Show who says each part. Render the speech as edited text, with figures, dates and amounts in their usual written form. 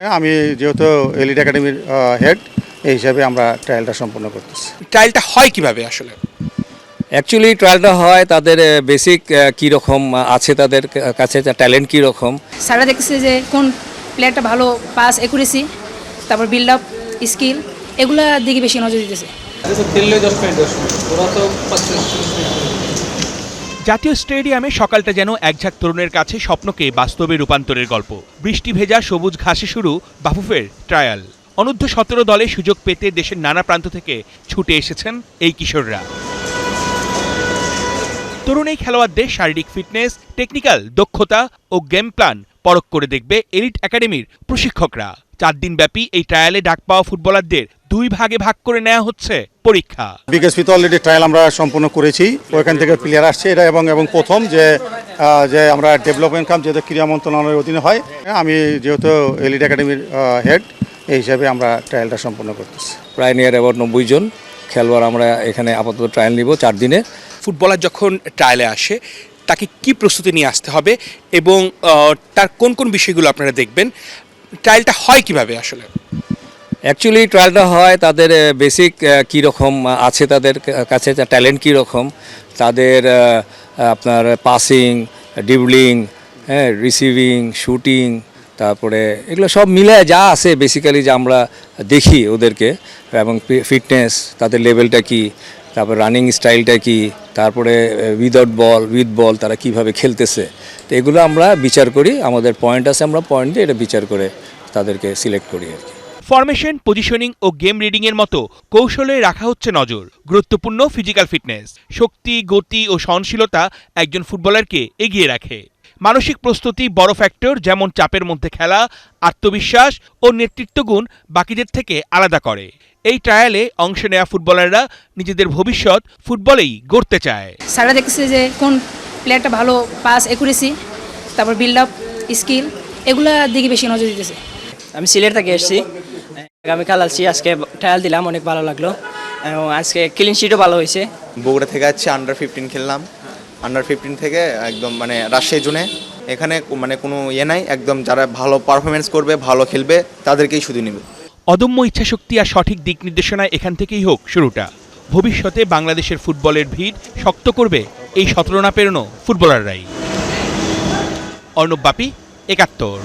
Speaker 1: আমি যেহেতু এলিট একাডেমির হেড এই হিসাবে আমরা ট্রায়ালটা সম্পন্ন করতেছি।
Speaker 2: ট্রায়ালটা হয় কিভাবে আসলে?
Speaker 3: অ্যাকচুয়ালি ট্রায়ালটা হয় তাদের বেসিক কীরকম আছে, তাদের কাছে ট্যালেন্ট কীরকম।
Speaker 4: স্যাররা দেখতেছে যে কোন প্লেয়ারটা ভালো পাস একুরেসি, তারপর বিল্ড আপ স্কিল, এগুলা দিকে বেশি নজর দিতেছে।
Speaker 2: জাতীয় স্টেডিয়ামে সকালটা যেন একঝাঁক তরুণের কাছে স্বপ্নকে বাস্তবে রূপান্তরের গল্প। বৃষ্টি ভেজা সবুজ ঘাসে শুরু বাফুফের ট্রায়াল। অনূর্ধ্ব 17 দলে সুযোগ পেতে দেশের নানা প্রান্ত থেকে ছুটে এসেছেন এই কিশোররা। তরুণ এই খেলোয়াড়দের শারীরিক ফিটনেস, টেকনিক্যাল দক্ষতা ও গেম প্ল্যান পরখ করে দেখবে এলিট একাডেমির প্রশিক্ষকরা। 4 দিন ব্যাপী এই ট্রায়ালে ডাক পাওয়া ফুটবলারদের 2 ভাগে ভাগ করে নেওয়া হচ্ছে পরীক্ষা।
Speaker 1: বিকেএসপিতে অলরেডি ট্রায়াল আমরা সম্পন্ন করেছি, ওইখান থেকে প্লেয়ার আসছে এটা এবং প্রথম যে আমরা ডেভেলপমেন্ট কাম যেহেতু ক্রীড়া মন্ত্রণালয়ের অধীনে হয়, আমি যেহেতু এলিট একাডেমির হেড এই হিসাবে আমরা ট্রায়ালটা সম্পন্ন করতেছি।
Speaker 3: প্রায় নিয়ার অ্যাবাউট 90 জন খেলোয়াড় আমরা এখানে আপাতত ট্রায়াল নিব 4 দিনে।
Speaker 2: ফুটবলার যখন ট্রায়ালে আসে তাকে কি প্রস্তুতি নিয়ে আসতে হবে এবং তার কোন কোন বিষয়গুলো আপনারা দেখবেন? ট্রায়ালটা হয় কিভাবে আসলে?
Speaker 3: অ্যাকচুয়ালি ট্রায়ালটা হয় তাদের বেসিক কীরকম আছে, তাদের কাছে ট্যালেন্ট কীরকম, তাদের আপনার পাসিং, ড্রিবলিং, হ্যাঁ, রিসিভিং, শুটিং, তারপরে এগুলো সব মিলে যা আছে বেসিক্যালি যে আমরা দেখি ওদেরকে, এবং ফিটনেস, তাদের লেভেলটা কি, তারপর রানিং স্টাইলটা কি, তারপরে উইদাউট বল উইথ বল তারা কিভাবে খেলতেছে, তো এগুলো আমরা বিচার করি। আমাদের পয়েন্ট আছে, আমরা পয়েন্ট দিয়ে এটা বিচার করে তাদেরকে সিলেক্ট করি আর কি।
Speaker 2: ফরমেশন, পজিশনিং ও গেম রিডিং এর মতো কৌশলে রাখা হচ্ছে নজর। গুরুত্বপূর্ণ ফিজিক্যাল ফিটনেস, শক্তি, গতি ও সহনশীলতা একজন ফুটবলারকে এগিয়ে রাখে। মানসিক প্রস্তুতি বড় ফ্যাক্টর, যেমন চাপের মধ্যে খেলা, আত্মবিশ্বাস ও নেতৃত্বগুণ বাকিদের থেকে আলাদা করে। এই ট্রায়ালে অংশ নেওয়া ফুটবলাররা নিজেদের ভবিষ্যৎ ফুটবলেই গড়তে চায়।
Speaker 4: স্যাররা দেখতেছে যে কোন প্লেয়ারটা ভালো পাস একুরেসি, তারপর বিল্ড আপ স্কিল, এগুলা দিকে বেশি নজর দিতেছে।
Speaker 5: আমি সিলেট থেকে এসেছি, আমি খেলাচ্ছি, আজকে ট্রায়াল দিলাম, অনেক ভালো লাগলো এবং আজকে ক্লিন শিটও ভালো হয়েছে।
Speaker 6: বগুড়া থেকে যাচ্ছি, আন্ডার 15 খেললাম, আন্ডার 15 থেকে একদম রাজশাহী জোনে। এখানে কোনো নাই, একদম যারা ভালো পারফরমেন্স করবে, ভালো খেলবে তাদেরকেই শুধু নেবে।
Speaker 2: অদম্য ইচ্ছাশক্তি আর সঠিক দিক নির্দেশনায় এখান থেকেই হোক শুরুটা। ভবিষ্যতে বাংলাদেশের ফুটবলের ভিড় শক্ত করবে এই 17 না পেরোনো ফুটবলাররাই। অর্ণব বাপি, 71।